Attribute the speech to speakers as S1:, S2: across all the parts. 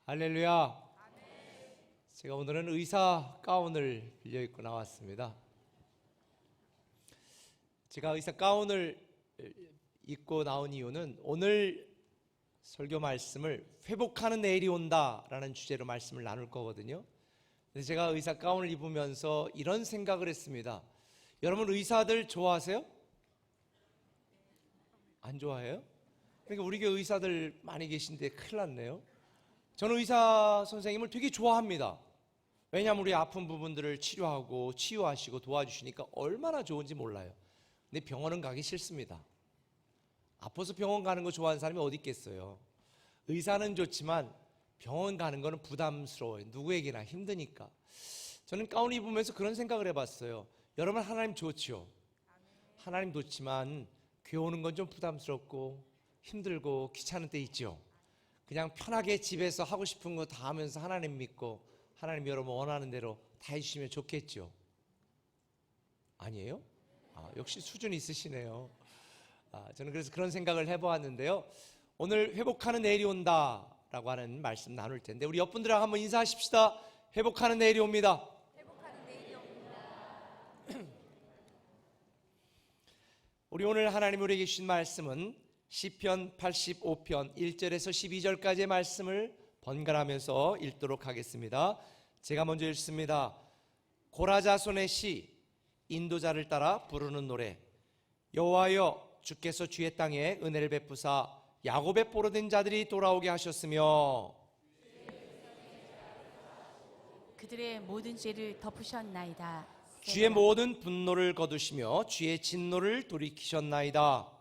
S1: 할렐루야. 제가 오늘은 의사 가운을 빌려 입고 나왔습니다. 제가 의사 가운을 입고 나온 이유는 오늘 설교 말씀을 회복하는 내일이 온다라는 주제로 말씀을 나눌 거거든요. 그래서 제가 의사 가운을 입으면서 이런 생각을 했습니다. 여러분 의사들 좋아하세요? 안 좋아해요? 그러니까 우리 교회 의사들 많이 계신데 큰일 났네요. 저는 의사 선생님을 되게 좋아합니다. 왜냐하면 우리 아픈 부분들을 치료하고 치유하시고 도와주시니까 얼마나 좋은지 몰라요. 근데 병원은 가기 싫습니다. 아파서 병원 가는 거 좋아하는 사람이 어디 있겠어요. 의사는 좋지만 병원 가는 거는 부담스러워요. 누구에게나 힘드니까. 저는 가운 입으면서 그런 생각을 해봤어요. 여러분 하나님 좋죠. 하나님 좋지만 교회 오는 건 좀 부담스럽고 힘들고 귀찮은 때 있죠. 그냥 편하게 집에서 하고 싶은 거 다 하면서 하나님 믿고 하나님 여러분 원하는 대로 다 해주시면 좋겠죠. 아니에요? 역시 수준이 있으시네요. 저는 그래서 그런 생각을 해보았는데요. 오늘 회복하는 내일이 온다라고 하는 말씀 나눌 텐데 우리 옆분들하고 한번 인사하십시다. 회복하는 내일이 옵니다.
S2: 회복하는 내일이 옵니다.
S1: 우리 오늘 하나님 우리에게 주신 말씀은 시편 85편 1절에서 12절까지의 말씀을 번갈아가면서 읽도록 하겠습니다. 제가 먼저 읽습니다. 고라자손의 시, 인도자를 따라 부르는 노래. 여호와여, 주께서 주의 땅에 은혜를 베푸사 야곱의 포로된 자들이 돌아오게 하셨으며
S2: 그들의 모든 죄를 덮으셨나이다.
S1: 주의 모든 분노를 거두시며 주의 진노를 돌이키셨나이다.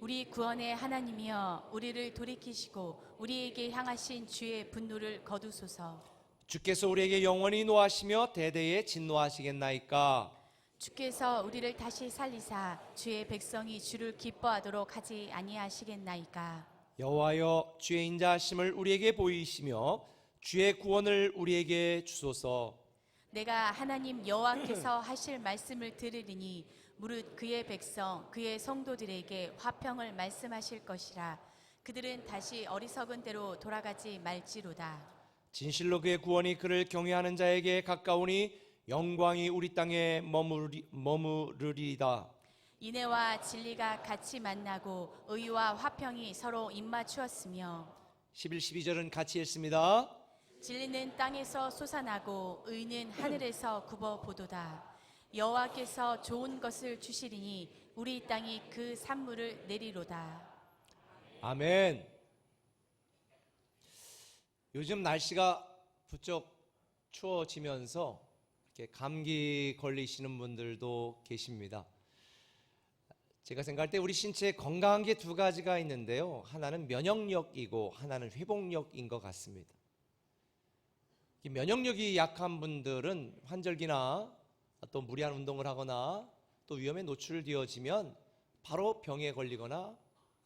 S2: 우리 구원의 하나님이여, 우리를 돌이키시고 우리에게 향하신 주의 분노를 거두소서.
S1: 주께서 우리에게 영원히 노하시며 대대에 진노하시겠나이까.
S2: 주께서 우리를 다시 살리사 주의 백성이 주를 기뻐하도록 하지 아니하시겠나이까.
S1: 여호와여, 주의 인자하심을 우리에게 보이시며 주의 구원을 우리에게 주소서.
S2: 내가 하나님 여호와께서 하실 말씀을 들으리니 무릇 그의 백성 그의 성도들에게 화평을 말씀하실 것이라. 그들은 다시 어리석은 대로 돌아가지 말지로다.
S1: 진실로 그의 구원이 그를 경외하는 자에게 가까우니 영광이 우리 땅에 머무르리이다.
S2: 인애와 진리가 같이 만나고 의와 화평이 서로 입맞추었으며
S1: 11, 12절은 같이 읽습니다.
S2: 진리는 땅에서 솟아나고 의는 하늘에서 굽어보도다. 여호와께서 좋은 것을 주시리니 우리 땅이 그 산물을 내리로다.
S1: 아멘. 요즘 날씨가 부쩍 추워지면서 이렇게 감기 걸리시는 분들도 계십니다. 제가 생각할 때 우리 신체에 건강한 게 두 가지가 있는데요. 하나는 면역력이고 하나는 회복력인 것 같습니다. 면역력이 약한 분들은 환절기나 또 무리한 운동을 하거나 또 위험에 노출되어지면 바로 병에 걸리거나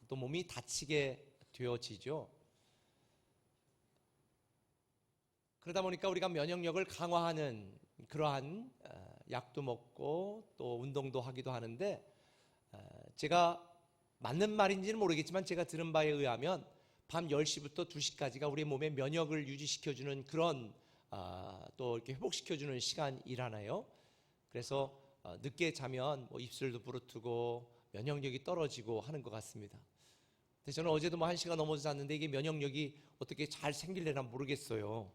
S1: 또 몸이 다치게 되어지죠. 그러다 보니까 우리가 면역력을 강화하는 그러한 약도 먹고 또 운동도 하기도 하는데, 제가 맞는 말인지는 모르겠지만 제가 들은 바에 의하면 밤 10시부터 2시까지가 우리 몸의 면역을 유지시켜주는 그런 또 이렇게 회복시켜주는 시간이라나요. 그래서 늦게 자면 뭐 입술도 부르트고 면역력이 떨어지고 하는 것 같습니다. 근데 저는 어제도 뭐 1시가 넘어서 잤는데 이게 면역력이 어떻게 잘 생길려나 모르겠어요.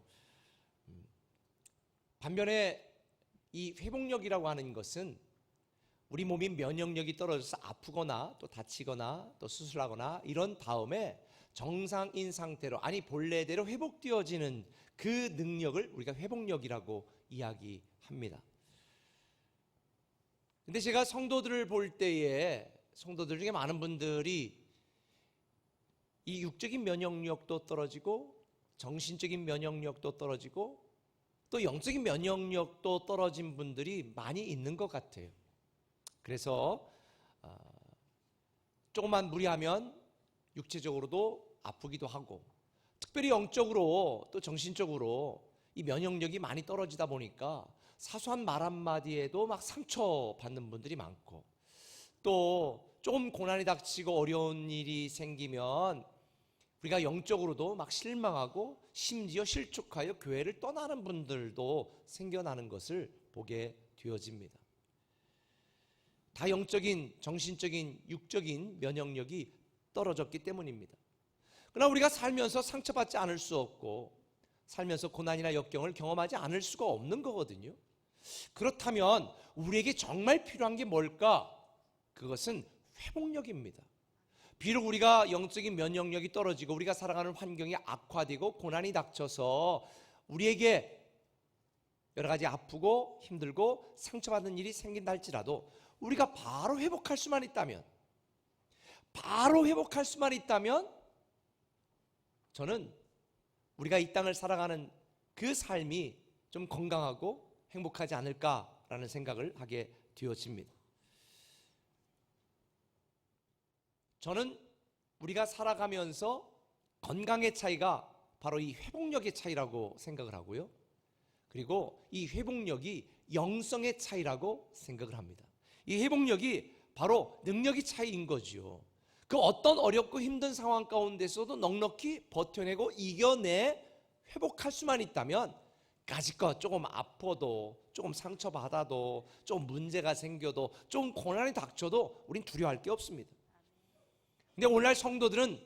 S1: 반면에 이 회복력이라고 하는 것은 우리 몸이 면역력이 떨어져서 아프거나 또 다치거나 또 수술하거나 이런 다음에 정상인 상태로, 아니 본래대로 회복되어지는 그 능력을 우리가 회복력이라고 이야기합니다. 근데 제가 성도들을 볼 때에 성도들 중에 많은 분들이 이 육적인 면역력도 떨어지고 정신적인 면역력도 떨어지고 또 영적인 면역력도 떨어진 분들이 많이 있는 것 같아요. 그래서 조금만 무리하면 육체적으로도 아프기도 하고, 특별히 영적으로 또 정신적으로 이 면역력이 많이 떨어지다 보니까 사소한 말 한마디에도 막 상처받는 분들이 많고, 또 조금 고난이 닥치고 어려운 일이 생기면 우리가 영적으로도 막 실망하고 심지어 실족하여 교회를 떠나는 분들도 생겨나는 것을 보게 되어집니다. 다 영적인, 정신적인, 육적인 면역력이 떨어졌기 때문입니다. 그러나 우리가 살면서 상처받지 않을 수 없고 살면서 고난이나 역경을 경험하지 않을 수가 없는 거거든요. 그렇다면 우리에게 정말 필요한 게 뭘까? 그것은 회복력입니다. 비록 우리가 영적인 면역력이 떨어지고 우리가 살아가는 환경이 악화되고 고난이 닥쳐서 우리에게 여러 가지 아프고 힘들고 상처받는 일이 생긴다 할지라도 우리가 바로 회복할 수만 있다면 저는 우리가 이 땅을 살아가는 그 삶이 좀 건강하고 행복하지 않을까라는 생각을 하게 되어집니다. 저는 우리가 살아가면서 건강의 차이가 바로 이 회복력의 차이라고 생각을 하고요. 그리고 이 회복력이 영성의 차이라고 생각을 합니다. 이 회복력이 바로 능력의 차이인 거죠. 그 어떤 어렵고 힘든 상황 가운데서도 넉넉히 버텨내고 이겨내 회복할 수만 있다면 까짓것 조금 아파도 조금 상처받아도 좀 문제가 생겨도 좀 고난이 닥쳐도 우린 두려워할 게 없습니다. 근데 오늘날 성도들은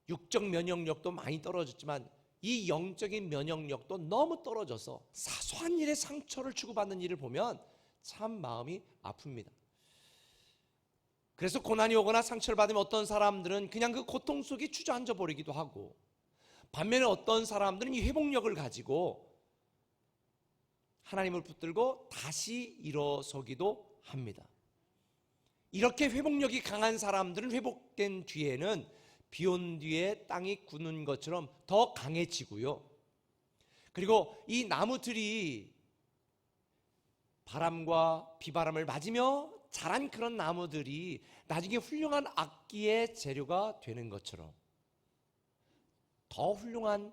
S1: 육적 면역력도 많이 떨어졌지만 이 영적인 면역력도 너무 떨어져서 사소한 일에 상처를 주고받는 일을 보면 참 마음이 아픕니다. 그래서 고난이 오거나 상처를 받으면 어떤 사람들은 그냥 그 고통 속에 주저앉아 버리기도 하고, 반면에 어떤 사람들은 이 회복력을 가지고 하나님을 붙들고 다시 일어서기도 합니다. 이렇게 회복력이 강한 사람들은 회복된 뒤에는 비온 뒤에 땅이 굳는 것처럼 더 강해지고요. 그리고 이 나무들이 바람과 비바람을 맞으며 자란 그런 나무들이 나중에 훌륭한 악기의 재료가 되는 것처럼 더 훌륭한,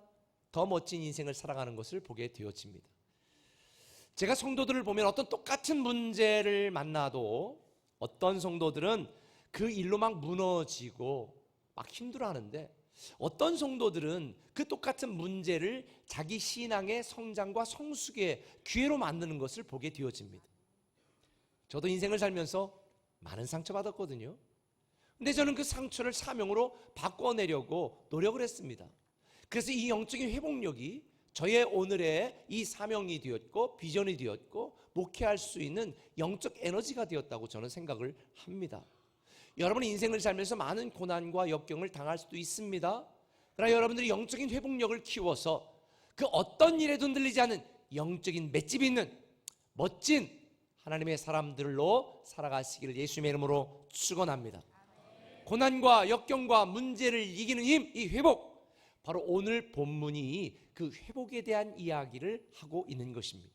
S1: 더 멋진 인생을 살아가는 것을 보게 되어집니다. 제가 성도들을 보면 어떤 똑같은 문제를 만나도 어떤 성도들은 그 일로 막 무너지고 막 힘들어하는데 어떤 성도들은 그 똑같은 문제를 자기 신앙의 성장과 성숙의 기회로 만드는 것을 보게 되어집니다. 저도 인생을 살면서 많은 상처받았거든요. 근데 저는 그 상처를 사명으로 바꿔내려고 노력을 했습니다. 그래서 이 영적인 회복력이 저의 오늘의 이 사명이 되었고 비전이 되었고 목회할 수 있는 영적 에너지가 되었다고 저는 생각을 합니다. 여러분 인생을 살면서 많은 고난과 역경을 당할 수도 있습니다. 그러나 여러분들이 영적인 회복력을 키워서 그 어떤 일에도 흔들리지 않은 영적인 맷집이 있는 멋진 하나님의 사람들로 살아가시기를 예수님의 이름으로 축원합니다. 고난과 역경과 문제를 이기는 힘, 이 회복, 바로 오늘 본문이 그 회복에 대한 이야기를 하고 있는 것입니다.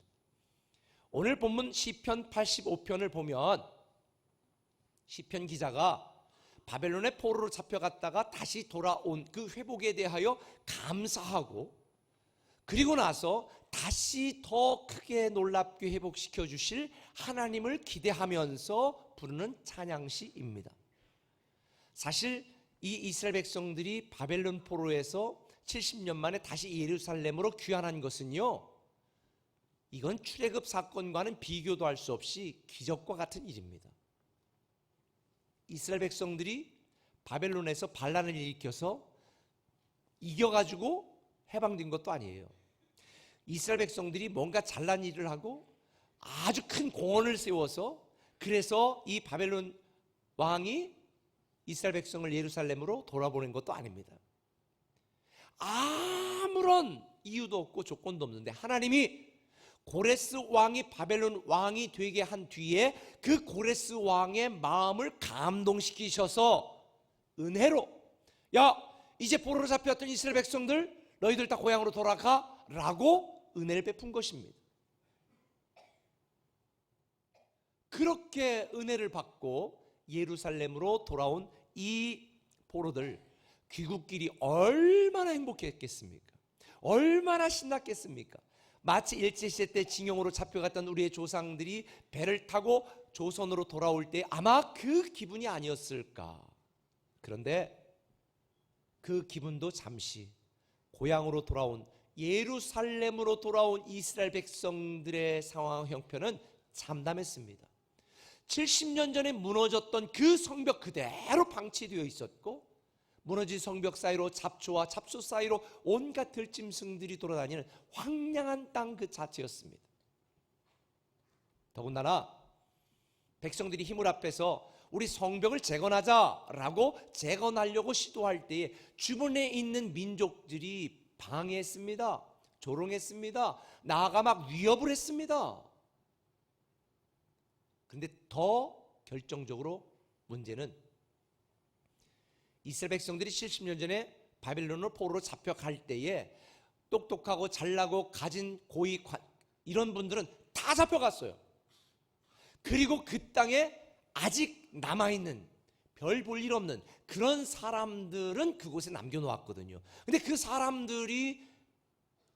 S1: 오늘 본문 시편 85편을 보면 시편 기자가 바벨론의 포로로 잡혀갔다가 다시 돌아온 그 회복에 대하여 감사하고, 그리고 나서 다시 더 크게 놀랍게 회복시켜 주실 하나님을 기대하면서 부르는 찬양시입니다. 사실 이 이스라엘 백성들이 바벨론 포로에서 70년 만에 다시 예루살렘으로 귀환한 것은요, 이건 출애굽 사건과는 비교도 할 수 없이 기적과 같은 일입니다. 이스라엘 백성들이 바벨론에서 반란을 일으켜서 이겨가지고 해방된 것도 아니에요. 이스라엘 백성들이 뭔가 잘난 일을 하고 아주 큰 공원을 세워서, 그래서 이 바벨론 왕이 이스라엘 백성을 예루살렘으로 돌아보낸 것도 아닙니다. 아무런 이유도 없고 조건도 없는데 하나님이 고레스 왕이 바벨론 왕이 되게 한 뒤에 그 고레스 왕의 마음을 감동시키셔서 은혜로, 야 이제 포로로 잡혀왔던 이스라엘 백성들 너희들 다 고향으로 돌아가 라고 은혜를 베푼 것입니다. 그렇게 은혜를 받고 예루살렘으로 돌아온 이 포로들, 귀국길이 얼마나 행복했겠습니까? 얼마나 신났겠습니까? 마치 일제시대 때 징용으로 잡혀갔던 우리의 조상들이 배를 타고 조선으로 돌아올 때 아마 그 기분이 아니었을까. 그런데 그 기분도 잠시 고향으로 돌아온, 예루살렘으로 돌아온 이스라엘 백성들의 상황 형편은 참담했습니다. 70년 전에 무너졌던 그 성벽 그대로 방치되어 있었고, 무너진 성벽 사이로 잡초와 잡초 사이로 온갖 들짐승들이 돌아다니는 황량한 땅 그 자체였습니다. 더군다나 백성들이 힘을 합해서 우리 성벽을 재건하자라고 재건하려고 시도할 때에 주변에 있는 민족들이 방해했습니다. 조롱했습니다. 나아가 막 위협을 했습니다. 근데 더 결정적으로 문제는 이스라엘 백성들이 70년 전에 바벨론으로 포로로 잡혀갈 때에 똑똑하고 잘나고 가진 고위 이런 분들은 다 잡혀갔어요. 그리고 그 땅에 아직 남아있는 별 볼 일 없는 그런 사람들은 그곳에 남겨놓았거든요. 근데 그 사람들이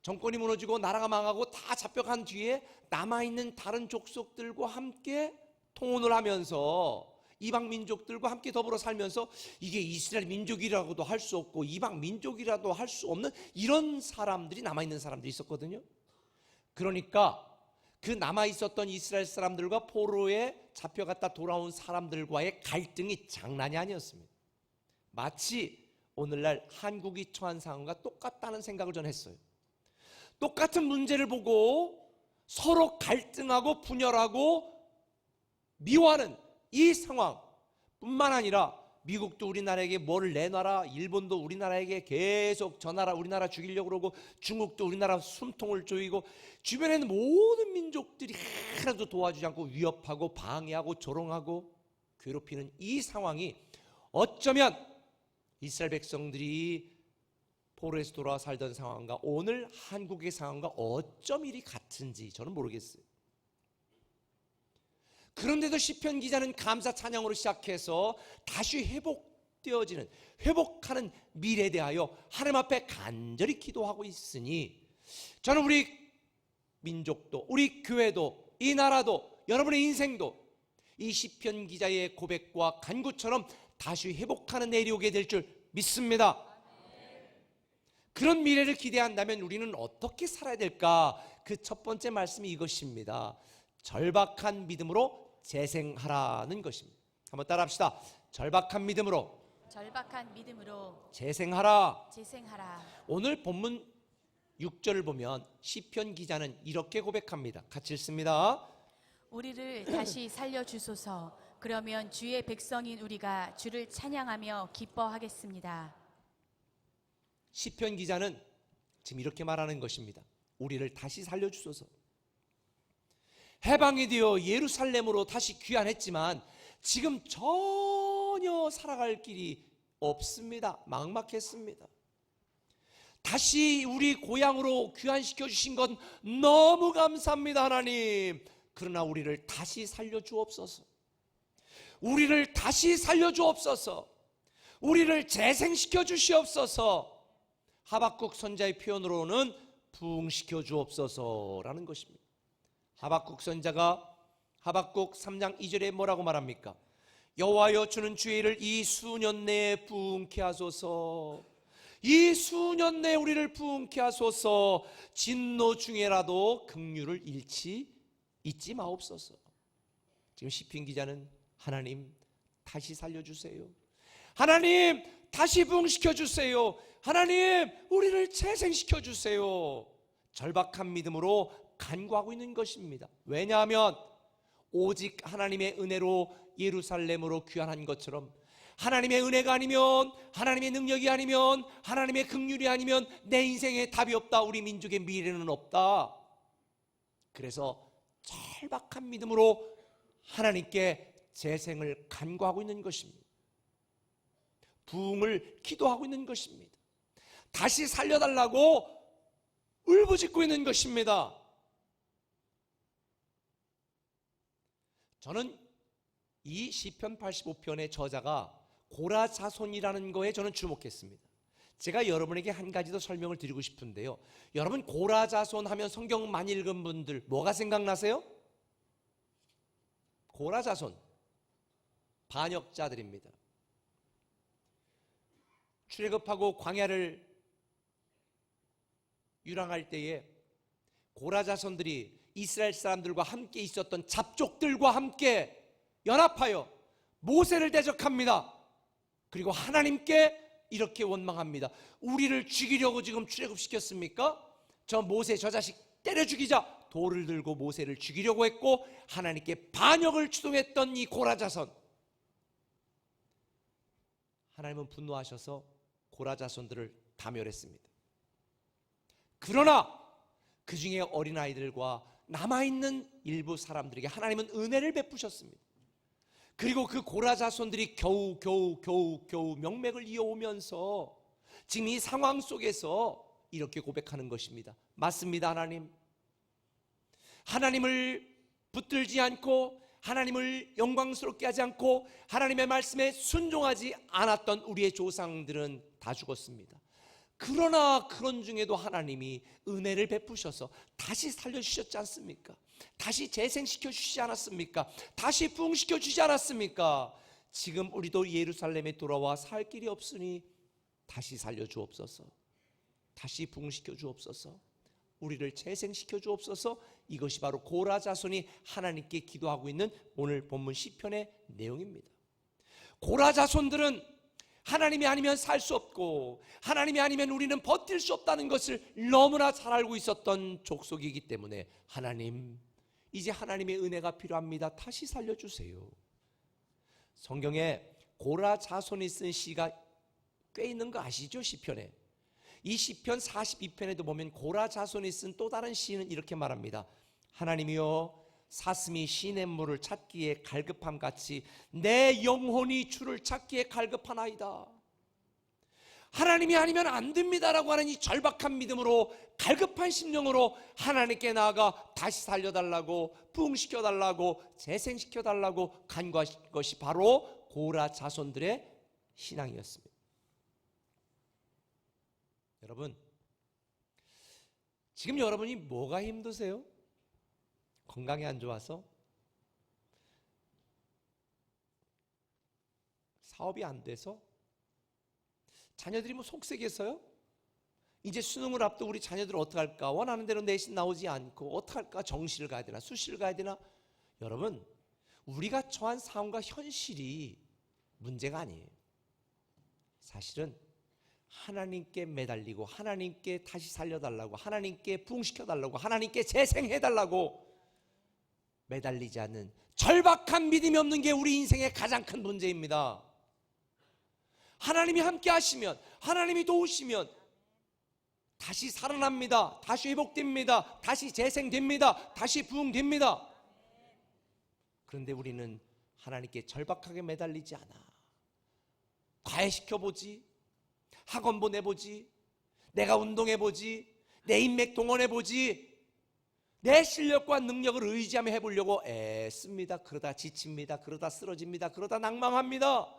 S1: 정권이 무너지고 나라가 망하고 다 잡혀간 뒤에 남아있는 다른 족속들과 함께 통혼을 하면서 이방 민족들과 함께 더불어 살면서 이게 이스라엘 민족이라고도 할 수 없고 이방 민족이라도 할 수 없는 이런 사람들이 남아있는 사람들이 있었거든요. 그러니까 그 남아있었던 이스라엘 사람들과 포로에 잡혀갔다 돌아온 사람들과의 갈등이 장난이 아니었습니다. 마치 오늘날 한국이 처한 상황과 똑같다는 생각을 전 했어요. 똑같은 문제를 보고 서로 갈등하고 분열하고 미워하는 이 상황뿐만 아니라 미국도 우리나라에게 뭐를 내놔라, 일본도 우리나라에게 계속 저 나라 우리나라 죽이려고 그러고 중국도 우리나라 숨통을 조이고 주변에 있는 모든 민족들이 하나도 도와주지 않고 위협하고 방해하고 조롱하고 괴롭히는 이 상황이 어쩌면 이스라엘 백성들이 포로에서 돌아와 살던 상황과 오늘 한국의 상황과 어쩜 이리 같은지 저는 모르겠어요. 그런데도 시편 기자는 감사 찬양으로 시작해서 다시 회복되어지는, 회복하는 미래에 대하여 하나님 앞에 간절히 기도하고 있으니 저는 우리 민족도, 우리 교회도, 이 나라도, 여러분의 인생도 이 시편 기자의 고백과 간구처럼 다시 회복하는 내일이 오게 될 줄 믿습니다. 그런 미래를 기대한다면 우리는 어떻게 살아야 될까? 그 첫 번째 말씀이 이것입니다. 절박한 믿음으로 재생하라는 것입니다. 한번 따라합시다. 절박한 믿음으로 재생하라. 오늘 본문 6절을 보면 시편 기자는 이렇게 고백합니다. 같이 읽습니다.
S2: 우리를 다시 살려주소서. 그러면 주의 백성인 우리가 주를 찬양하며 기뻐하겠습니다.
S1: 시편 기자는 지금 이렇게 말하는 것입니다. 우리를 다시 살려주소서. 해방이 되어 예루살렘으로 다시 귀환했지만 지금 전혀 살아갈 길이 없습니다. 막막했습니다. 다시 우리 고향으로 귀환시켜 주신 건 너무 감사합니다, 하나님. 그러나 우리를 다시 살려주옵소서. 우리를 다시 살려주옵소서. 우리를 재생시켜 주시옵소서. 하박국 선자의 표현으로는 부흥시켜 주옵소서라는 것입니다. 하박국 선자가 하박국 3장 2절에 뭐라고 말합니까? 여호와여, 주는 주의 일을 이 수년 내에 부흥케 하소서. 이 수년 내에 우리를 부흥케 하소서. 진노 중에라도 긍휼을 잊지 마옵소서. 지금 시편 기자는 하나님 다시 살려주세요. 하나님 다시 부흥시켜 주세요. 하나님 우리를 재생시켜 주세요. 절박한 믿음으로 간구하고 있는 것입니다. 왜냐하면 오직 하나님의 은혜로 예루살렘으로 귀환한 것처럼 하나님의 은혜가 아니면, 하나님의 능력이 아니면, 하나님의 긍휼이 아니면 내 인생에 답이 없다. 우리 민족의 미래는 없다. 그래서 절박한 믿음으로 하나님께 재생을 간구하고 있는 것입니다. 부흥을 기도하고 있는 것입니다. 다시 살려달라고 울부짖고 있는 것입니다. 저는 이 시편 85편의 저자가 고라 자손이라는 거에 저는 주목했습니다. 제가 여러분에게 한 가지 더 설명을 드리고 싶은데요. 여러분 고라 자손 하면 성경 많이 읽은 분들 뭐가 생각나세요? 고라 자손, 반역자들입니다. 출애굽하고 광야를 유랑할 때에 고라 자손들이 이스라엘 사람들과 함께 있었던 잡족들과 함께 연합하여 모세를 대적합니다. 그리고 하나님께 이렇게 원망합니다. 우리를 죽이려고 지금 출애굽시켰습니까? 저 모세 저 자식 때려 죽이자. 돌을 들고 모세를 죽이려고 했고 하나님께 반역을 추동했던 이 고라 자손, 하나님은 분노하셔서 고라 자손들을 다 멸했습니다. 그러나 그 중에 어린아이들과 남아있는 일부 사람들에게 하나님은 은혜를 베푸셨습니다. 그리고 그 고라 자손들이 겨우 명맥을 이어오면서 지금 이 상황 속에서 이렇게 고백하는 것입니다. 맞습니다. 하나님을 붙들지 않고 하나님을 영광스럽게 하지 않고 하나님의 말씀에 순종하지 않았던 우리의 조상들은 다 죽었습니다. 그러나 그런 중에도 하나님이 은혜를 베푸셔서 다시 살려주셨지 않습니까? 다시 재생시켜 주시지 않았습니까? 다시 부흥시켜 주시지 않았습니까? 지금 우리도 예루살렘에 돌아와 살 길이 없으니 다시 살려주옵소서, 다시 부흥시켜 주옵소서, 우리를 재생시켜 주옵소서. 이것이 바로 고라 자손이 하나님께 기도하고 있는 오늘 본문 시편의 내용입니다. 고라 자손들은 하나님이 아니면 살 수 없고 하나님이 아니면 우리는 버틸 수 없다는 것을 너무나 잘 알고 있었던 족속이기 때문에 하나님, 이제 하나님의 은혜가 필요합니다. 다시 살려주세요. 성경에 고라 자손이 쓴 시가 꽤 있는 거 아시죠? 시편에. 이 시편 42편에도 보면 고라 자손이 쓴 또 다른 시는 이렇게 말합니다. 하나님이여, 사슴이 시냇물을 찾기에 갈급함같이 내 영혼이 주를 찾기에 갈급하나이다. 하나님이 아니면 안 됩니다라고 하는 이 절박한 믿음으로, 갈급한 심령으로 하나님께 나아가 다시 살려달라고, 부흥시켜달라고, 재생시켜달라고 간구한 것이 바로 고라 자손들의 신앙이었습니다. 여러분, 지금 여러분이 뭐가 힘드세요? 건강이 안 좋아서? 사업이 안 돼서? 자녀들이 뭐 속색해서요? 이제 수능을 앞두고 우리 자녀들 어떡할까? 원하는 대로 내신 나오지 않고 어떡할까? 정시를 가야 되나? 수시를 가야 되나? 여러분, 우리가 처한 상황과 현실이 문제가 아니에요. 사실은 하나님께 매달리고 하나님께 다시 살려달라고, 하나님께 부흥시켜달라고, 하나님께 재생해달라고 매달리지 않는 절박한 믿음이 없는 게 우리 인생의 가장 큰 문제입니다. 하나님이 함께 하시면, 하나님이 도우시면 다시 살아납니다. 다시 회복됩니다. 다시 재생됩니다. 다시 부흥됩니다. 그런데 우리는 하나님께 절박하게 매달리지 않아. 과외시켜보지, 학원 보내보지, 내가 운동해보지, 내 인맥 동원해보지, 내 실력과 능력을 의지하며 해보려고 애씁니다. 그러다 지칩니다. 그러다 쓰러집니다. 그러다 낭망합니다.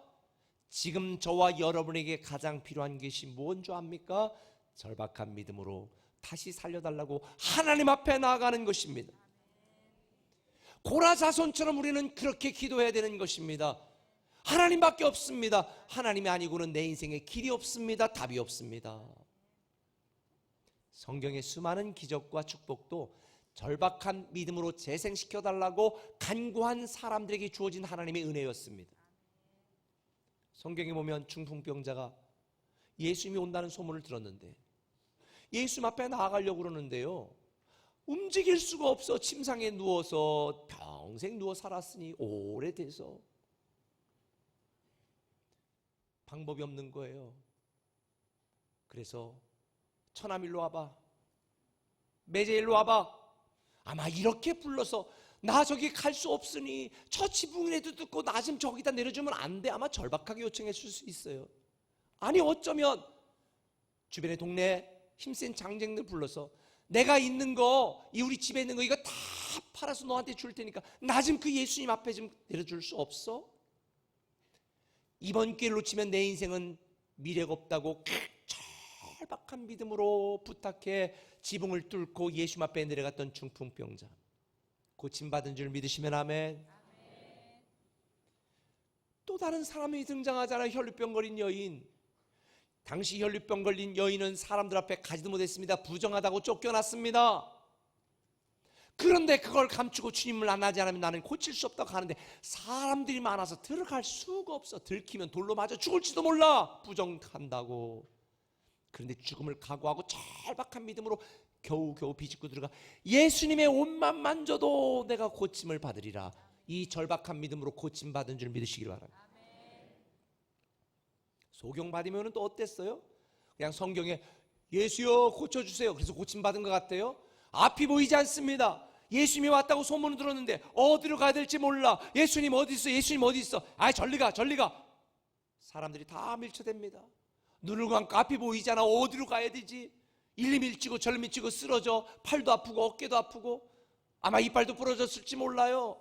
S1: 지금 저와 여러분에게 가장 필요한 것이 뭔 줄 압니까? 절박한 믿음으로 다시 살려달라고 하나님 앞에 나아가는 것입니다. 고라 자손처럼 우리는 그렇게 기도해야 되는 것입니다. 하나님밖에 없습니다. 하나님이 아니고는 내 인생에 길이 없습니다. 답이 없습니다. 성경의 수많은 기적과 축복도 절박한 믿음으로 재생시켜달라고 간구한 사람들에게 주어진 하나님의 은혜였습니다. 성경에 보면 중풍병자가 예수님이 온다는 소문을 들었는데 예수님 앞에 나아가려고 그러는데요, 움직일 수가 없어. 침상에 누워서 평생 누워 살았으니 오래돼서 방법이 없는 거예요. 그래서 처남 일로 와봐, 매제 일로 와봐. 아마 이렇게 불러서 나 저기 갈 수 없으니 저 지붕이라도 듣고 나 좀 저기다 내려주면 안 돼? 아마 절박하게 요청해 줄 수 있어요. 아니 어쩌면 주변의 동네 힘센 장쟁들 불러서 내가 있는 거, 이 우리 집에 있는 거 이거 다 팔아서 너한테 줄 테니까 나 좀 그 예수님 앞에 좀 내려줄 수 없어? 이번 기회를 놓치면 내 인생은 미래가 없다고 절박한 믿음으로 부탁해 지붕을 뚫고 예수님 앞에 내려갔던 중풍병자, 고침받은 줄 믿으시면 아멘. 또 다른 사람이 등장하잖아요. 혈루병 걸린 여인. 당시 혈류병 걸린 여인은 사람들 앞에 가지도 못했습니다. 부정하다고 쫓겨났습니다. 그런데 그걸 감추고 주님을 만나지 않으면 나는 고칠 수 없다고 하는데 사람들이 많아서 들어갈 수가 없어. 들키면 돌로 맞아 죽을지도 몰라. 부정한다고. 그런데 죽음을 각오하고 절박한 믿음으로 겨우겨우 비집고 들어가 예수님의 옷만 만져도 내가 고침을 받으리라. 이 절박한 믿음으로 고침받은 줄 믿으시길 바랍니다. 소경받으면 또 어땠어요? 그냥 성경에 예수여 고쳐주세요 그래서 고침받은 것 같아요? 앞이 보이지 않습니다. 예수님이 왔다고 소문을 들었는데 어디로 가야 될지 몰라. 예수님 어디 있어? 예수님 어디 있어? 아 절리 가 절리 가. 사람들이 다 밀쳐댑니다. 눈을 감고 앞이 보이잖아. 어디로 가야 되지? 일리 밀치고 절리 밀치고 쓰러져. 팔도 아프고 어깨도 아프고 아마 이빨도 부러졌을지 몰라요.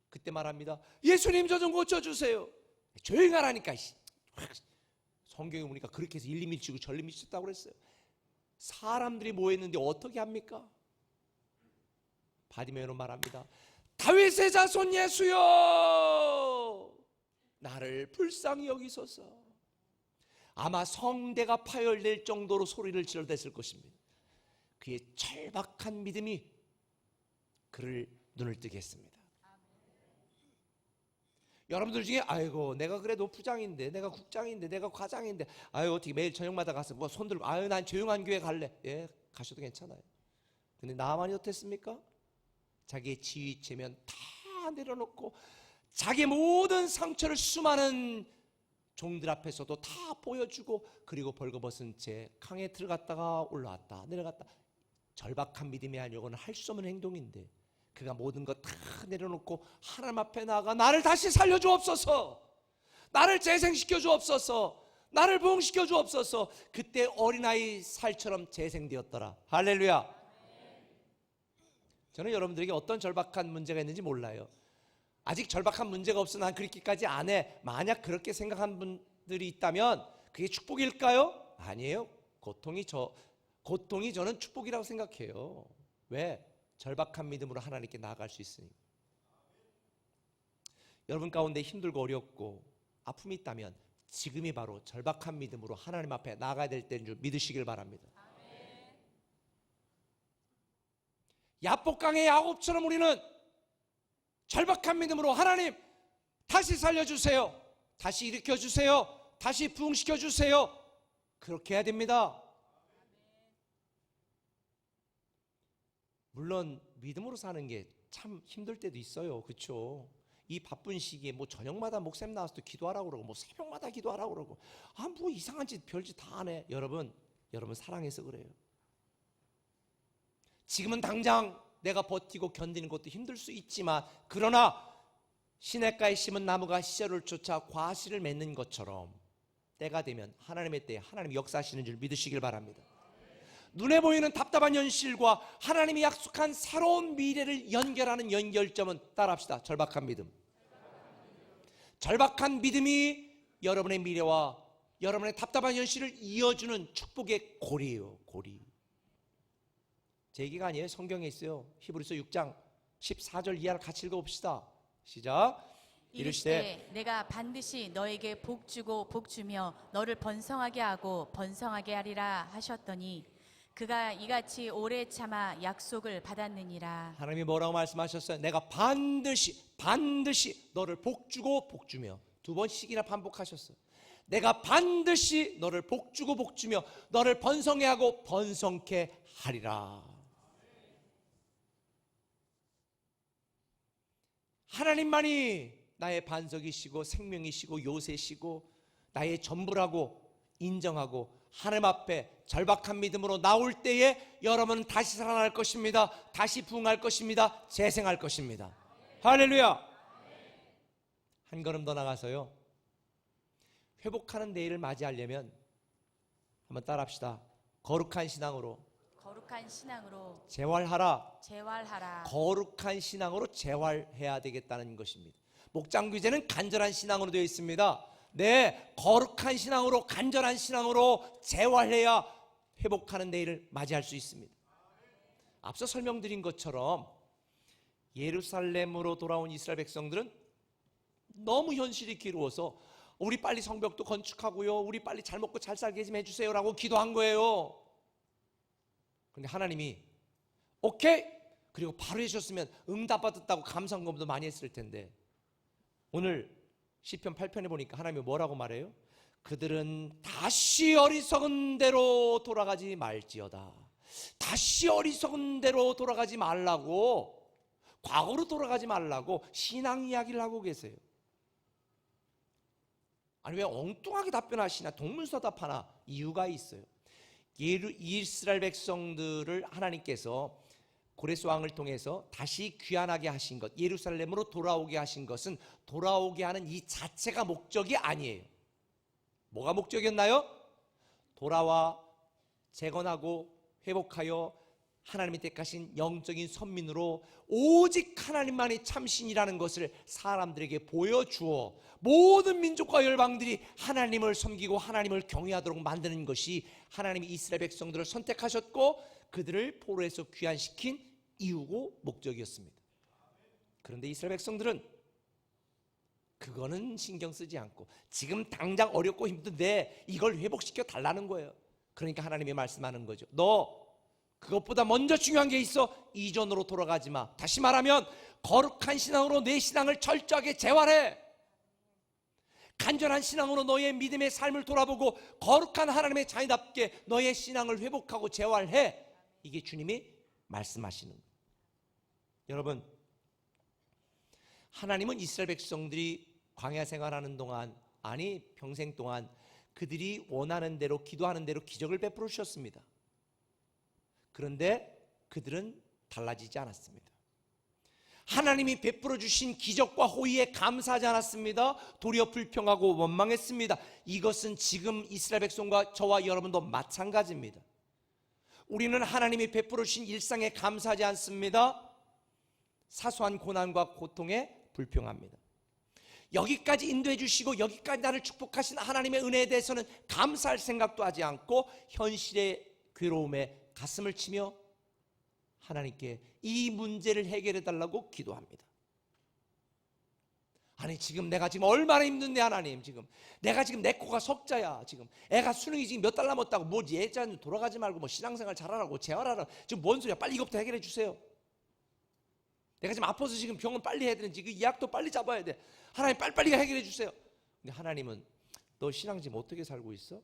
S1: 그때 말합니다. 예수님 저 좀 고쳐주세요. 조용히 하라니까. 성경에 보니까 그렇게 해서 일리 밀치고 절리 밀쳤다고 그랬어요. 사람들이 모였는데 어떻게 합니까? 바디메오는 말합니다. 다윗의 자손 예수여 나를 불쌍히 여기소서. 아마 성대가 파열될 정도로 소리를 질러댔을 것입니다. 그의 절박한 믿음이 그를 눈을 뜨게 했습니다. 여러분들 중에 아이고 내가 그래도 부장인데 내가 국장인데 내가 과장인데 아유 어떻게 매일 저녁마다 가서 뭐 손 들고 아유 난 조용한 교회 갈래. 예 가셔도 괜찮아요. 근데 나만이 어땠습니까? 자기의 지위 체면 다 내려놓고 자기의 모든 상처를 수많은 종들 앞에서도 다 보여주고 그리고 벌거벗은 채 강에 들어갔다가 올라왔다 내려갔다. 절박한 믿음이 아니고는 할 수 없는 행동인데 그가 모든 것 다 내려놓고 하나님 앞에 나아가 나를 다시 살려주옵소서, 나를 재생시켜주옵소서, 나를 부흥시켜주옵소서. 그때 어린아이 살처럼 재생되었더라. 할렐루야. 저는 여러분들에게 어떤 절박한 문제가 있는지 몰라요. 아직 절박한 문제가 없어 난 그렇게까지 안 해. 만약 그렇게 생각한 분들이 있다면 그게 축복일까요? 아니에요. 고통이 저는 축복이라고 생각해요. 왜? 절박한 믿음으로 하나님께 나아갈 수 있으니. 여러분 가운데 힘들고 어렵고 아픔이 있다면 지금이 바로 절박한 믿음으로 하나님 앞에 나아가야 될 때인 줄 믿으시길 바랍니다. 야복강의 야곱처럼 우리는 절박한 믿음으로 하나님 다시 살려주세요, 다시 일으켜주세요, 다시 부흥시켜주세요. 그렇게 해야 됩니다. 물론 믿음으로 사는 게 참 힘들 때도 있어요. 그렇죠? 이 바쁜 시기에 뭐 저녁마다 목사님 나와서 또 기도하라고 그러고 뭐 새벽마다 기도하라고 그러고 뭐 이상한 짓 별짓 다 하네. 여러분 사랑해서 그래요. 지금은 당장 내가 버티고 견디는 것도 힘들 수 있지만 그러나 시냇가에 심은 나무가 씨를 쫓아 과실을 맺는 것처럼 때가 되면 하나님의 때에 하나님이 역사하시는 줄 믿으시길 바랍니다. 눈에 보이는 답답한 현실과 하나님이 약속한 새로운 미래를 연결하는 연결점은 따라합시다. 절박한 믿음. 절박한 믿음이 여러분의 미래와 여러분의 답답한 현실을 이어주는 축복의 고리예요. 고리. 제 얘기가 아니에요. 성경에 있어요. 히브리서 6장 14절 이하를 같이 읽어봅시다. 시작.
S2: 이르시되 내가 반드시 너에게 복 주고 복 주며 너를 번성하게 하고 번성하게 하리라 하셨더니 그가 이같이 오래 참아 약속을 받았느니라.
S1: 하나님이 뭐라고 말씀하셨어요? 내가 반드시 너를 복 주고 복 주며. 두 번씩이나 반복하셨어요. 내가 반드시 너를 복 주고 복 주며 너를 번성해 하고 번성케 하리라. 하나님만이 나의 반석이시고 생명이시고 요새시고 나의 전부라고 인정하고 하나님 앞에 절박한 믿음으로 나올 때에 여러분은 다시 살아날 것입니다. 다시 부흥할 것입니다. 재생할 것입니다. 할렐루야. 한 걸음 더 나가서요, 회복하는 내일을 맞이하려면 한번 따라합시다. 거룩한 신앙으로 재활하라. 거룩한 신앙으로 재활해야 되겠다는 것입니다. 목장 규제는 간절한 신앙으로 되어 있습니다. 네, 거룩한 신앙으로 간절한 신앙으로 재활해야 회복하는 내일을 맞이할 수 있습니다. 앞서 설명드린 것처럼 예루살렘으로 돌아온 이스라엘 백성들은 너무 현실이 괴로워서 우리 빨리 성벽도 건축하고요, 우리 빨리 잘 먹고 잘 살게 좀 해주세요 라고 기도한 거예요. 그런데 하나님이 오케이, 그리고 바로 해주셨으면 응답받았다고 감사금도 많이 했을 텐데, 오늘 시편 8편에 보니까 하나님이 뭐라고 말해요? 그들은 다시 어리석은 대로 돌아가지 말지어다. 다시 어리석은 대로 돌아가지 말라고, 과거로 돌아가지 말라고 신앙 이야기를 하고 계세요. 아니 왜 엉뚱하게 답변하시나, 동문서답하나? 이유가 있어요. 이스라엘 백성들을 하나님께서 고레스 왕을 통해서 다시 귀환하게 하신 것, 예루살렘으로 돌아오게 하신 것은 돌아오게 하는 이 자체가 목적이 아니에요. 뭐가 목적이었나요? 돌아와 재건하고 회복하여 하나님이 택하신 영적인 선민으로 오직 하나님만이 참신이라는 것을 사람들에게 보여주어 모든 민족과 열방들이 하나님을 섬기고 하나님을 경외하도록 만드는 것이 하나님이 이스라엘 백성들을 선택하셨고 그들을 포로에서 귀환시킨 이유고 목적이었습니다. 그런데 이스라엘 백성들은 그거는 신경 쓰지 않고 지금 당장 어렵고 힘든데 이걸 회복시켜 달라는 거예요. 그러니까 하나님이 말씀하는 거죠. 너 그것보다 먼저 중요한 게 있어. 이전으로 돌아가지 마. 다시 말하면 거룩한 신앙으로 내 신앙을 철저하게 재활해. 간절한 신앙으로 너의 믿음의 삶을 돌아보고 거룩한 하나님의 자녀답게 너의 신앙을 회복하고 재활해. 이게 주님이 말씀하시는 거예요. 여러분, 하나님은 이스라엘 백성들이 광야 생활하는 동안, 아니 평생 동안 그들이 원하는 대로 기도하는 대로 기적을 베풀어 주셨습니다. 그런데 그들은 달라지지 않았습니다. 하나님이 베풀어 주신 기적과 호의에 감사하지 않았습니다. 도리어 불평하고 원망했습니다. 이것은 지금 이스라엘 백성과 저와 여러분도 마찬가지입니다. 우리는 하나님이 베풀어 주신 일상에 감사하지 않습니다. 사소한 고난과 고통에 불평합니다. 여기까지 인도해 주시고 여기까지 나를 축복하신 하나님의 은혜에 대해서는 감사할 생각도 하지 않고 현실의 괴로움에 가슴을 치며 하나님께 이 문제를 해결해 달라고 기도합니다. 아니 지금 내가 지금 얼마나 힘든데 하나님, 지금 내가 지금 내 코가 석자야. 지금 애가 수능이 지금 몇 달 남았다고 뭐 예전 돌아가지 말고 뭐 신앙생활 잘하라고 재활하라. 지금 뭔 소리야. 빨리 이것부터 해결해 주세요. 내가 지금 아파서 지금 병원 빨리 해야 되는지 그 예약도 빨리 잡아야 돼. 하나님 빨리빨리 해결해 주세요. 근데 하나님은 너 신앙 지금 어떻게 살고 있어?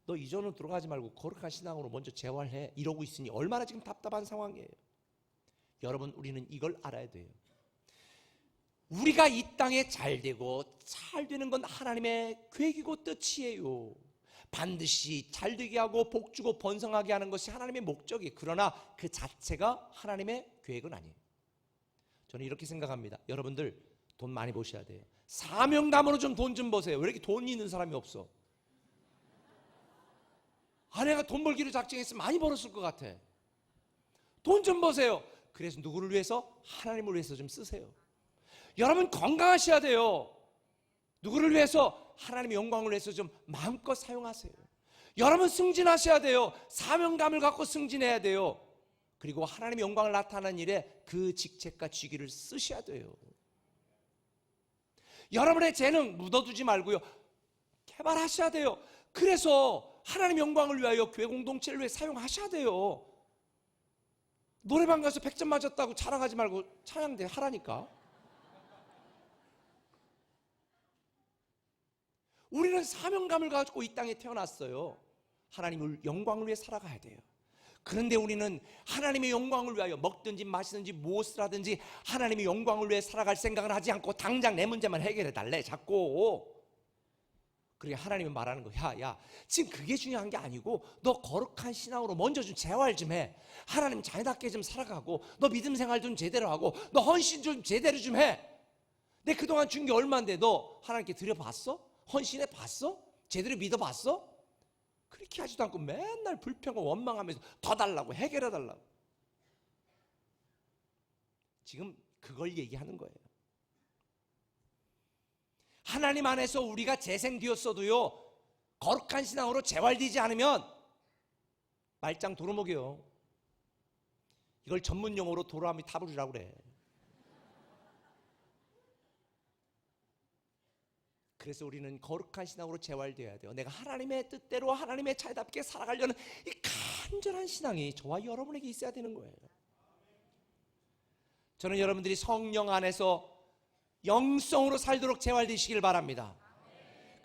S1: 너 이전으로 들어가지 말고 거룩한 신앙으로 먼저 재활해. 이러고 있으니 얼마나 지금 답답한 상황이에요. 여러분, 우리는 이걸 알아야 돼요. 우리가 이 땅에 잘 되고 잘 되는 건 하나님의 계획이고 뜻이에요. 반드시 잘 되게 하고 복 주고 번성하게 하는 것이 하나님의 목적이에요. 그러나 그 자체가 하나님의 계획은 아니에요. 저는 이렇게 생각합니다. 여러분들 돈 많이 버셔야 돼요. 사명감으로 좀 돈 좀 버세요. 왜 이렇게 돈 있는 사람이 없어? 아내가 돈 벌기로 작정했으면 많이 벌었을 것 같아. 돈 좀 버세요. 그래서 누구를 위해서? 하나님을 위해서 좀 쓰세요. 여러분 건강하셔야 돼요. 누구를 위해서? 하나님의 영광을 위해서 좀 마음껏 사용하세요. 여러분 승진하셔야 돼요. 사명감을 갖고 승진해야 돼요. 그리고 하나님의 영광을 나타내는 일에 그 직책과 직위를 쓰셔야 돼요. 여러분의 재능 묻어두지 말고요. 개발하셔야 돼요. 그래서 하나님의 영광을 위하여 교회 공동체를 위해 사용하셔야 돼요. 노래방 가서 100점 맞았다고 자랑하지 말고 찬양대 하라니까. 우리는 사명감을 가지고 이 땅에 태어났어요. 하나님의 영광을 위해 살아가야 돼요. 그런데 우리는 하나님의 영광을 위하여 먹든지 마시든지 무엇을 하든지 하나님의 영광을 위해 살아갈 생각을 하지 않고 당장 내 문제만 해결해 달래 자꾸. 그러니까 하나님은 말하는 거야. 야, 지금 그게 중요한 게 아니고 너 거룩한 신앙으로 먼저 좀 재활 좀 해. 하나님 자녀답게 좀 살아가고 너 믿음 생활 좀 제대로 하고 너 헌신 좀 제대로 좀 해. 내 그동안 준 게 얼마인데 너 하나님께 드려봤어? 헌신해 봤어? 제대로 믿어봤어? 그렇게 하지도 않고 맨날 불평하고 원망하면서 더 달라고 해결해 달라고. 지금 그걸 얘기하는 거예요. 하나님 안에서 우리가 재생되었어도요, 거룩한 신앙으로 재활되지 않으면 말짱 도루묵이요. 이걸 전문 용어로 도루묵이 타불이라고 그래. 그래서 우리는 거룩한 신앙으로 재활되어야 돼요. 내가 하나님의 뜻대로 하나님의 차이답게 살아가려는 이 간절한 신앙이 저와 여러분에게 있어야 되는 거예요. 저는 여러분들이 성령 안에서 영성으로 살도록 재활되시길 바랍니다.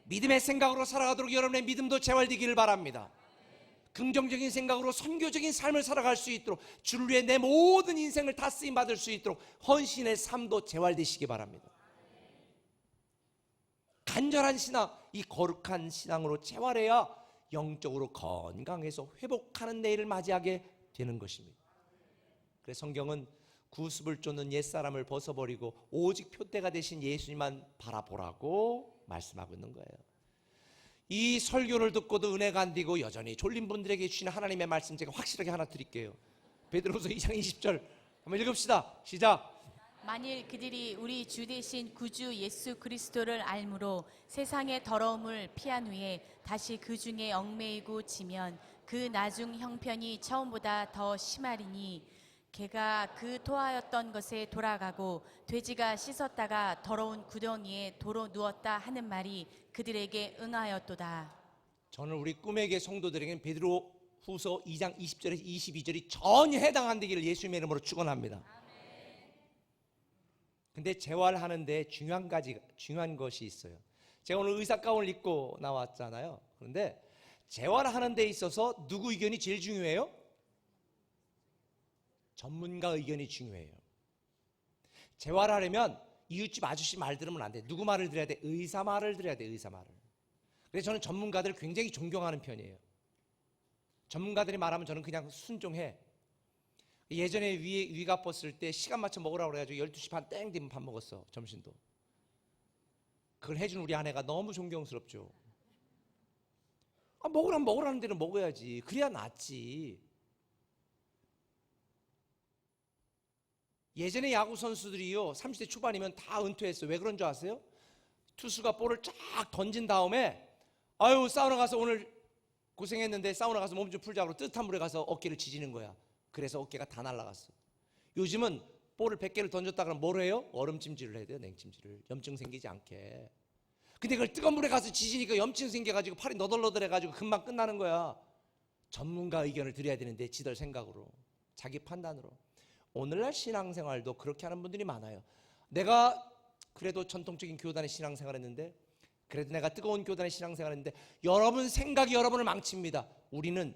S1: 믿음의 생각으로 살아가도록 여러분의 믿음도 재활되기를 바랍니다. 긍정적인 생각으로 선교적인 삶을 살아갈 수 있도록, 주를 위해 내 모든 인생을 다 쓰임 받을 수 있도록 헌신의 삶도 재활되시기 바랍니다. 간절한 신앙, 이 거룩한 신앙으로 재활해야 영적으로 건강해서 회복하는 내일을 맞이하게 되는 것입니다. 그래서 성경은 구습을 쫓는 옛사람을 벗어버리고 오직 표대가 되신 예수님만 바라보라고 말씀하고 있는 거예요. 이 설교를 듣고도 은혜가 안 되고 여전히 졸린 분들에게 주시는 하나님의 말씀 제가 확실하게 하나 드릴게요. 베드로서 2장 20절 한번 읽읍시다. 시작.
S2: 만일 그들이 우리 주 되신 구주 예수 그리스도를 알므로 세상의 더러움을 피한 후에 다시 그 중에 얽매이고 지면 그 나중 형편이 처음보다 더 심하리니 개가 그 토하였던 것에 돌아가고 돼지가 씻었다가 더러운 구덩이에 도로 누웠다 하는 말이 그들에게 응하였도다.
S1: 저는 우리 꿈에게 성도들에게는 베드로 후서 2장 20절에서 22절이 전혀 해당 안 되기를 예수님의 이름으로 축원합니다. 근데 재활하는데 중요한 것이 있어요. 제가 오늘 의사 가운을 입고 나왔잖아요. 그런데 재활하는 데 있어서 누구 의견이 제일 중요해요? 전문가 의견이 중요해요. 재활하려면 이웃집 아저씨 말 들으면 안 돼. 누구 말을 들어야 돼? 의사 말을 들어야 돼. 의사 말을. 그래서 저는 전문가들을 굉장히 존경하는 편이에요. 전문가들이 말하면 저는 그냥 순종해. 예전에 위가 아팠을 때 시간 맞춰 먹으라고 그래가지고 12시 반 땡 되면 밥 먹었어. 점심도. 그걸 해준 우리 아내가 너무 존경스럽죠. 먹으라는 대로 먹어야지. 그래야 낫지. 예전에 야구 선수들이요 30대 초반이면 다 은퇴했어요. 왜 그런 줄 아세요? 투수가 볼을 쫙 던진 다음에 아유 사우나 가서 오늘 고생했는데 사우나 가서 몸 좀 풀자고 뜨뜻한 물에 가서 어깨를 지지는 거야. 그래서 어깨가 다 날아갔어. 요즘은 볼을 100개를 던졌다 그러면 뭘 해요? 얼음찜질을 해야 돼요. 냉찜질을. 염증 생기지 않게. 근데 그걸 뜨거운 물에 가서 지지니까 염증 생겨가지고 팔이 너덜너덜해가지고 금방 끝나는 거야. 전문가 의견을 드려야 되는데 지들 생각으로, 자기 판단으로. 오늘날 신앙생활도 그렇게 하는 분들이 많아요. 내가 그래도 전통적인 교단의 신앙생활했는데, 그래도 내가 뜨거운 교단의 신앙생활했는데 여러분 생각이 여러분을 망칩니다. 우리는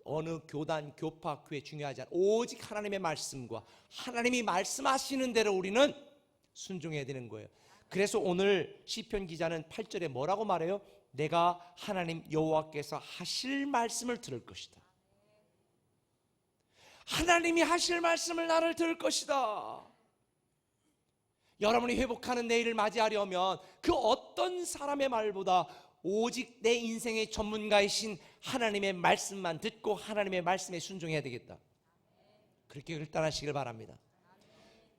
S1: 어느 교단, 교파, 교회 중요하지 않아. 오직 하나님의 말씀과 하나님이 말씀하시는 대로 우리는 순종해야 되는 거예요. 그래서 오늘 시편 기자는 8절에 뭐라고 말해요? 내가 하나님 여호와께서 하실 말씀을 들을 것이다. 하나님이 하실 말씀을 나를 들을 것이다. 여러분이 회복하는 내일을 맞이하려면 그 어떤 사람의 말보다 오직 내 인생의 전문가이신 하나님의 말씀만 듣고 하나님의 말씀에 순종해야 되겠다. 그렇게 결단하시길 바랍니다.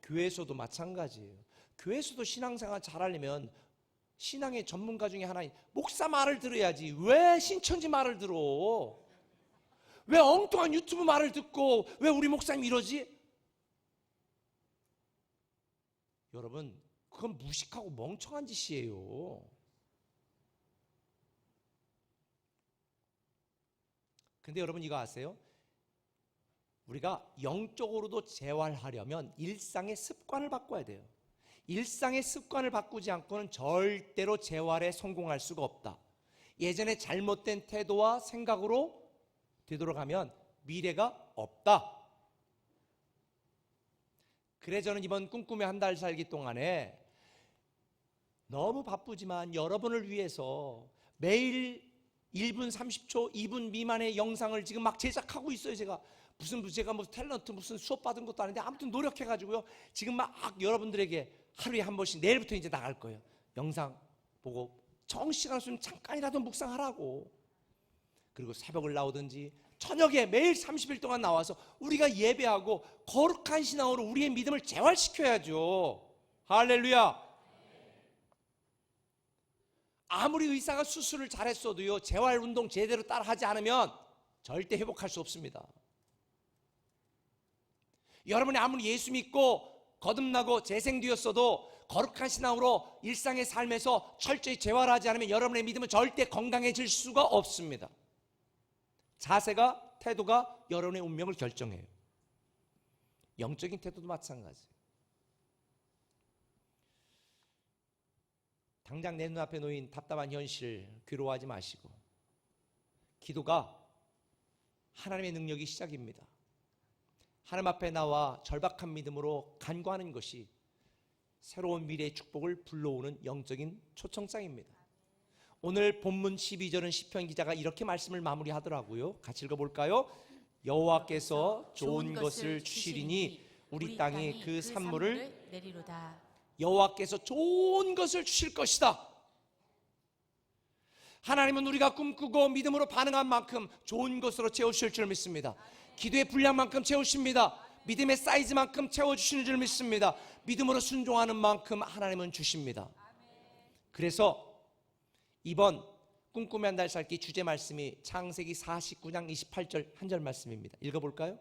S1: 교회에서도 마찬가지예요. 교회에서도 신앙생활 잘하려면 신앙의 전문가 중에 하나인 목사 말을 들어야지. 왜 신천지 말을 들어? 왜 엉뚱한 유튜브 말을 듣고 왜 우리 목사님 이러지? 여러분 그건 무식하고 멍청한 짓이에요. 근데 여러분 이거 아세요? 우리가 영적으로도 재활하려면 일상의 습관을 바꿔야 돼요. 일상의 습관을 바꾸지 않고는 절대로 재활에 성공할 수가 없다. 예전에 잘못된 태도와 생각으로 되돌아가면 미래가 없다. 그래 저는 이번 꿈꾸며 한 달 살기 동안에 너무 바쁘지만 여러분을 위해서 매일 1분 30초 2분 미만의 영상을 지금 막 제작하고 있어요. 제가 무슨 탤런트 무슨 수업 받은 것도 아닌데 아무튼 노력해가지고요 지금 막 여러분들에게 하루에 한 번씩 내일부터 이제 나갈 거예요. 영상 보고 정시간 수는 잠깐이라도 묵상하라고. 그리고 새벽을 나오든지 저녁에 매일 30일 동안 나와서 우리가 예배하고 거룩한 신앙으로 우리의 믿음을 재활시켜야죠. 할렐루야. 아무리 의사가 수술을 잘했어도요 재활운동 제대로 따라하지 않으면 절대 회복할 수 없습니다. 여러분이 아무리 예수 믿고 거듭나고 재생되었어도 거룩한 신앙으로 일상의 삶에서 철저히 재활하지 않으면 여러분의 믿음은 절대 건강해질 수가 없습니다. 자세가, 태도가 여러분의 운명을 결정해요. 영적인 태도도 마찬가지예요. 당장 내 눈앞에 놓인 답답한 현실 괴로워하지 마시고, 기도가 하나님의 능력이 시작입니다. 하나님 앞에 나와 절박한 믿음으로 간구하는 것이 새로운 미래의 축복을 불러오는 영적인 초청장입니다. 오늘 본문 12절은 시편 기자가 이렇게 말씀을 마무리하더라고요. 같이 읽어볼까요? 여호와께서 좋은 것을 주시리니 우리 땅이 그 산물을
S2: 내리로다.
S1: 여호와께서 좋은 것을 주실 것이다. 하나님은 우리가 꿈꾸고 믿음으로 반응한 만큼 좋은 것으로 채우실 줄 믿습니다. 기도의 분량만큼 채우십니다. 믿음의 사이즈만큼 채워주시는 줄 믿습니다. 믿음으로 순종하는 만큼 하나님은 주십니다. 그래서 이번 꿈꾸며 한 달 살기 주제 말씀이 창세기 49장 28절 한 절 말씀입니다. 읽어볼까요?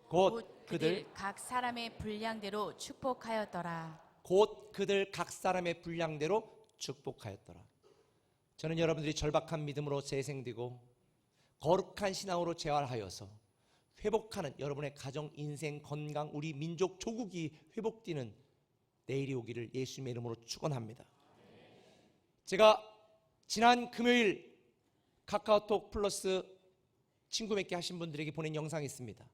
S1: 곧 그들
S2: 각 사람의 분량대로 축복하였더라.
S1: 곧 그들 각 사람의 분량대로 축복하였더라. 저는 여러분들이 절박한 믿음으로 재생되고 거룩한 신앙으로 재활하여서 회복하는 여러분의 가정, 인생, 건강, 우리 민족, 조국이 회복되는 내일이 오기를 예수님의 이름으로 축원합니다. 제가 지난 금요일 카카오톡 플러스 친구 맺기 하신 분들에게 보낸 영상이 있습니다.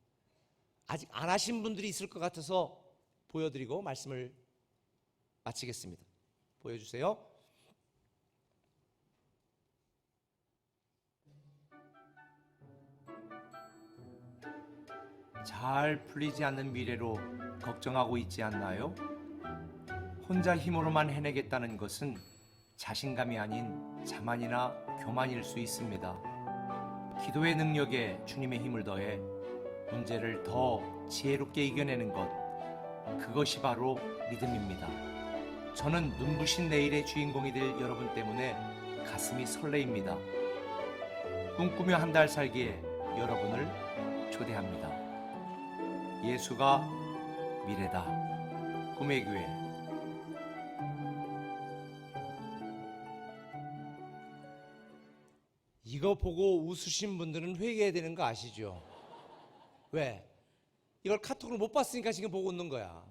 S1: 아직 안 하신 분들이 있을 것 같아서 보여드리고 말씀을 마치겠습니다. 보여주세요. 잘 풀리지 않는 미래로 걱정하고 있지 않나요? 혼자 힘으로만 해내겠다는 것은 자신감이 아닌 자만이나 교만일 수 있습니다. 기도의 능력에 주님의 힘을 더해 문제를 더 지혜롭게 이겨내는 것, 그것이 바로 믿음입니다. 저는 눈부신 내일의 주인공이 될 여러분 때문에 가슴이 설레입니다. 꿈꾸며 한 달 살기에 여러분을 초대합니다. 예수가 미래다. 꿈의 교회. 이거 보고 웃으신 분들은 회개해야 되는 거 아시죠? 왜? 이걸 카톡으로 못 봤으니까 지금 보고 웃는 거야.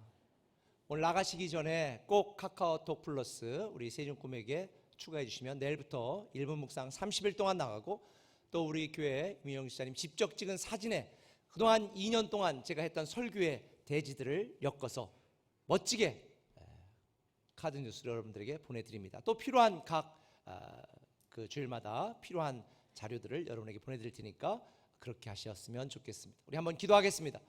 S1: 오늘 나가시기 전에 꼭 카카오톡 플러스 우리 세준 꿈에게 추가해 주시면 내일부터 1분 묵상 30일 동안 나가고, 또 우리 교회 이민영 지사님 직접 찍은 사진에 그동안 2년 동안 제가 했던 설교의 대지들을 엮어서 멋지게 카드 뉴스를 여러분들에게 보내드립니다. 또 필요한 그 주일마다 필요한 자료들을 여러분에게 보내드릴 테니까 그렇게 하셨으면 좋겠습니다. 우리 한번 기도하겠습니다.